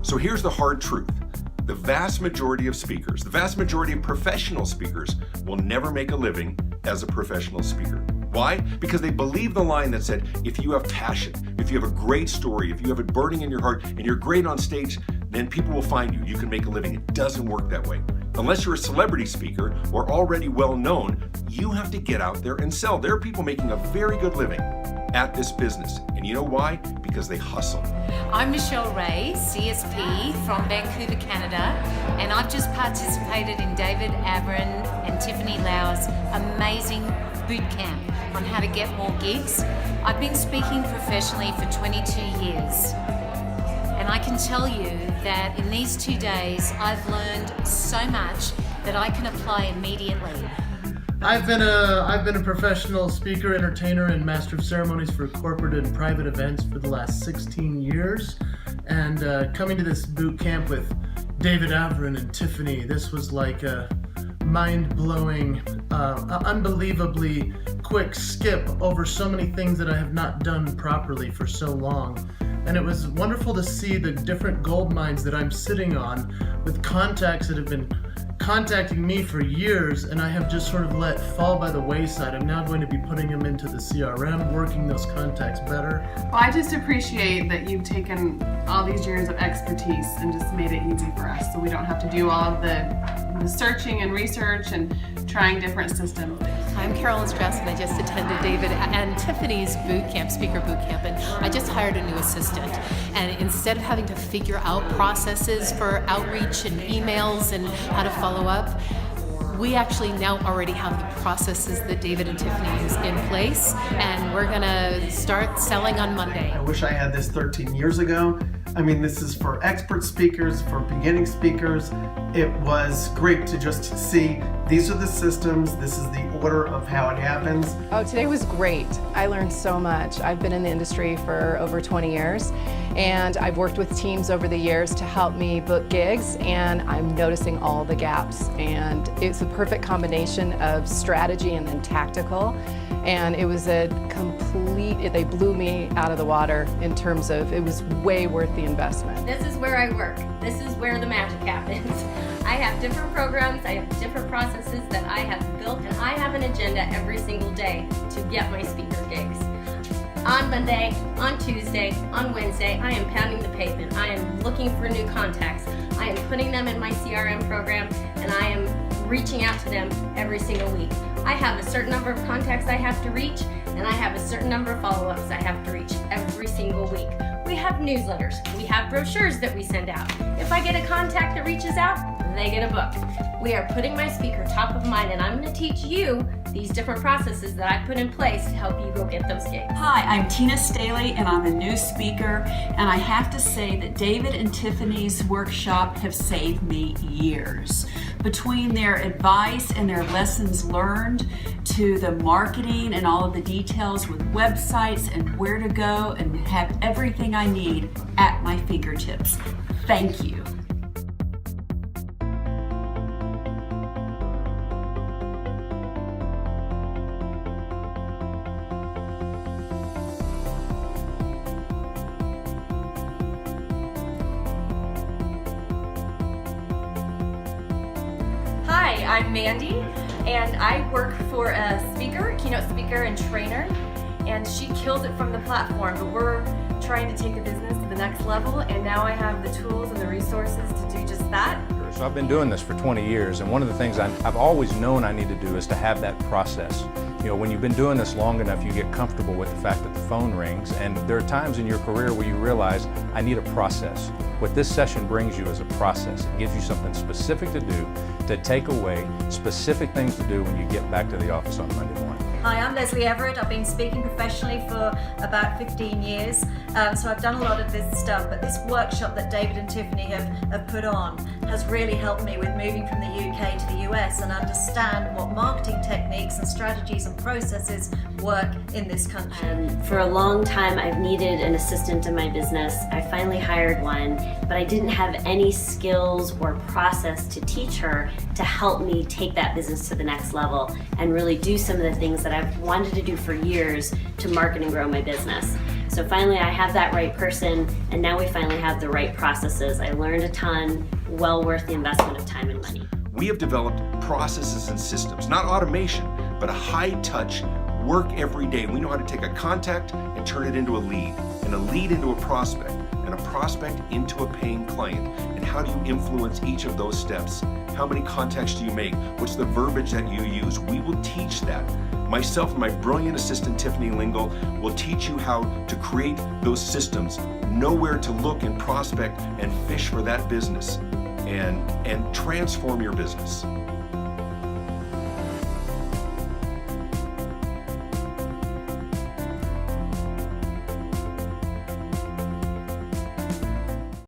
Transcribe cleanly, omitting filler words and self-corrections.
So here's the hard truth. The vast majority of speakers, the vast majority of professional speakers will never make a living as a professional speaker. Why? Because they believe the line that said, if you have passion, if you have a great story, if you have it burning in your heart, and you're great on stage, then people will find you. You can make a living. It doesn't work that way. Unless you're a celebrity speaker or already well known, you have to get out there and sell. There are people making a very good living at this business. And you know why? Because they hustle. I'm Michelle Ray, CSP from Vancouver, Canada, and I've just participated in David Avrin and Tiffany Lau's amazing boot camp on how to get more gigs. I've been speaking professionally for 22 years. And I can tell you that in these 2 days, I've learned so much that I can apply immediately. I've been a professional speaker, entertainer, and master of ceremonies for corporate and private events for the last 16 years. And coming to this boot camp with David Avrin and Tiffany, this was like a mind-blowing, unbelievably quick skip over so many things that I have not done properly for so long. And it was wonderful to see the different gold mines that I'm sitting on with contacts that have been contacting me for years, and I have just sort of let fall by the wayside. I'm now going to be putting them into the CRM, working those contacts better. Well, I just appreciate that you've taken all these years of expertise and just made it easy for us, so we don't have to do all of the searching and research and trying different systems. I'm Carolyn Strauss, and I just attended David and Tiffany's boot camp, speaker boot camp, and I just hired a new assistant. And instead of having to figure out processes for outreach and emails and how to follow up, we actually now already have the processes that David and Tiffany use in place, and we're gonna start selling on Monday. I wish I had this 13 years ago. I mean, this is for expert speakers, for beginning speakers. It was great to just see these are the systems, this is the order of how it happens. Oh, today was great. I learned so much. I've been in the industry for over 20 years, and I've worked with teams over the years to help me book gigs, and I'm noticing all the gaps. And it's a perfect combination of strategy and then tactical. And it was a complete, they blew me out of the water in terms of it was way worth the investment. This is where I work. This is where the magic happens. I have different programs, I have different processes that I have built, and I have an agenda every single day to get my speaker gigs. On Monday, on Tuesday, on Wednesday, I am pounding the pavement. I am looking for new contacts. I am putting them in my CRM program, and I am reaching out to them every single week. I have a certain number of contacts I have to reach, and I have a certain number of follow-ups I have to reach every single week. We have newsletters, we have brochures that we send out. If I get a contact that reaches out, they get a book. We are putting my speaker top of mind, and I'm going to teach you these different processes that I put in place to help you go get those gigs. Hi, I'm Tina Staley, and I'm a new speaker, and I have to say that David and Tiffany's workshop have saved me years. Between their advice and their lessons learned to the marketing and all of the details with websites and where to go and have everything I need at my fingertips. Thank you. Hi, I'm Mandy, and I work for a speaker, keynote speaker and trainer, and she kills it from the platform, but we're trying to take the business to the next level, and now I have the tools and the resources to do just that. So I've been doing this for 20 years, and one of the things I've always known I need to do is to have that process. You know, when you've been doing this long enough, you get comfortable with the fact that the phone rings, and there are times in your career where you realize, I need a process. What this session brings you is a process. It gives you something specific to do, to take away, specific things to do when you get back to the office on Monday morning. Hi, I'm Leslie Everett. I've been speaking professionally for about 15 years, so I've done a lot of this stuff, but this workshop that David and Tiffany have put on has really helped me with moving from the UK to the US and understand what marketing techniques and strategies and processes work in this country. For a long time, I've needed an assistant in my business. I finally hired one, but I didn't have any skills or process to teach her to help me take that business to the next level and really do some of the things that I've wanted to do for years to market and grow my business. So finally I have that right person, and now we finally have the right processes. I learned a ton, well worth the investment of time and money. We have developed processes and systems, not automation, but a high-touch work every day. We know how to take a contact and turn it into a lead, and a lead into a prospect, and a prospect into a paying client. And how do you influence each of those steps? How many contacts do you make? What's the verbiage that you use? We will teach that. Myself and my brilliant assistant, Tiffany Lingle, will teach you how to create those systems, know where to look and prospect and fish for that business, and transform your business.